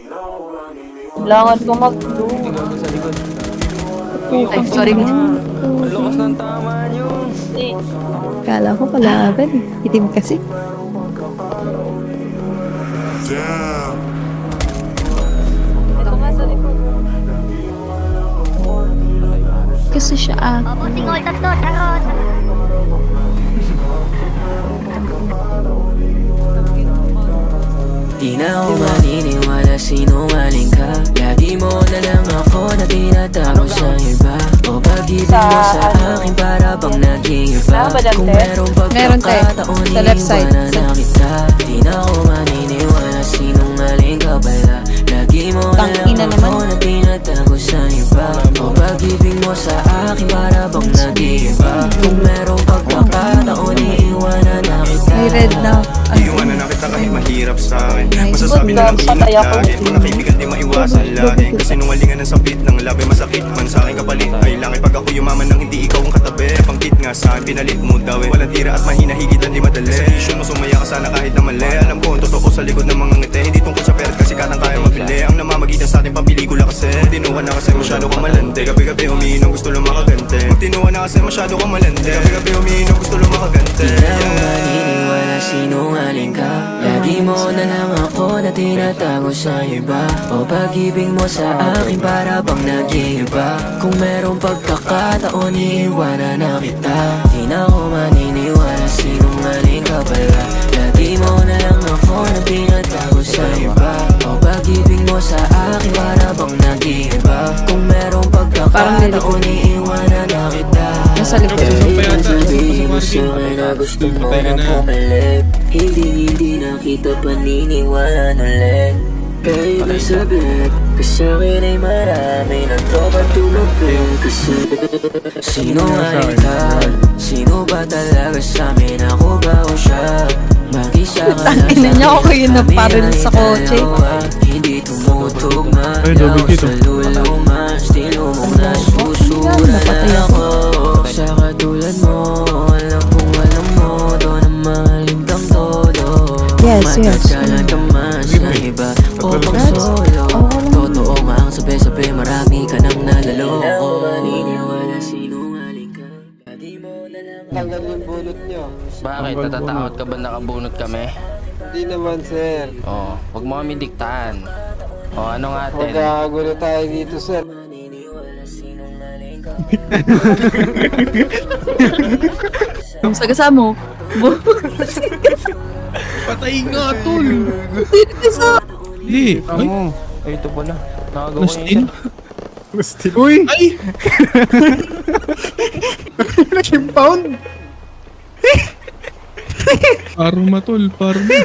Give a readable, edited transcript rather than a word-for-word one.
Kailangan ko mag-blue. Gago sa likod. Ay, sorry. Ang lakas ng tama nyo. Eh, Kala ko palaban eh. Itim kasi. ito nga sa likod. Kasi siya Opo, tingol tatlo, tarot. Di na ako maniniwala sinungaling ka. Lagi mo na lang ako na tinatago sa iba. O pag-ibig mo sa akin para bang naging iba. Kung merong pagkakataon Sa left side. iiwanan na kita. Di na ako maniniwala sinungaling ka pala. Lagi mo na lang Tangina ako naman. na tinatago sa iba. O pag-ibig mo sa akin para bang naging iba. Kung merong pagkakataon iiwanan na kita. may red na. Iiwanan na kita kahit mahirap sa akin. Nice. Masasabi na lang Patay ingat ako. lagi. Mga kaibigan di maiwasan lagi. Kasi nungalingan ng sakit ng labi. Masakit man sa akin kapalit ay langit. Pag ako yumaman nang hindi ikaw ang katabi. Pangkit nga sa akin pinalit mo daw eh. Walang tira at mahina higitan di madali. Sa issue mo sumaya ka sana kahit na mali. Alam ko ang totoo sa likod ng mga ngiti. Hindi tungkol sa pera kasi katang kaya mabili. Ang namamagitan sa ating pampelikula kasi magtinuan na kasi masyado kang malandi. Gabi-gabi umiinom gusto lang makaganti. Magtinuan na kasi masyado kang malandi. Gabi-gabi umiinom gusto lang makaganti. Di na ako maniniwala sinungaling ka. Lagi mo na lang ako na tinatago sa iba. O pag-ibig mo sa akin para bang nag-iiba. Kung merong pagkakataon iiwanan na kita. Di na ako maniniwala sinungaling ka pala. Lagi mo na lang ako na tinatago sa iba. O pag-ibig mo sa akin para bang nag-iiba. Kung merong pagkakataon iiwanan na kita. Nasa likod. Kahit sabihin mo sa akin na gusto mo na pumalit. Hindi na kita paniniwalaan ulit. Kahit na sabit ka sa'kin ay marami ng tropa tumapit. Kasi sinungaling ka. Sino ba talaga sa'min? Ako ba o siya? Mag-isa ka lang Tangina niya ako yun na paril sa kotse. Hindi tumutugma. Ay, double Ako kill. sa luluma. Estilo mo na susura Napatay na ako. Sa katulad mo, alam kong alam mo. Doon ang mahalin kang todo. Yes, yes. Matagalan ka man sa iba o pang solo. Totoo nga ang sabi-sabi, marami ka nang nalaloko. Di na ako maniniwala sinungaling ka. Lagi mo na lang Tanggal yung bunot nyo. Bakit? Natatakot ka ba nakabunot kami? Hindi naman, sir. Oo. Huwag mo kami diktahan. O ano nga atin? Magkakagulo tayo dito, sir. maniniwala sinungaling ka. Ang sagasa mo. Patay nga, tol! Sagasa. Hindi. Ay, Ay, ito pala. Nakagawa na-steal? Still. Uy! Ay! Nag-impound! Parma, tol. Parma.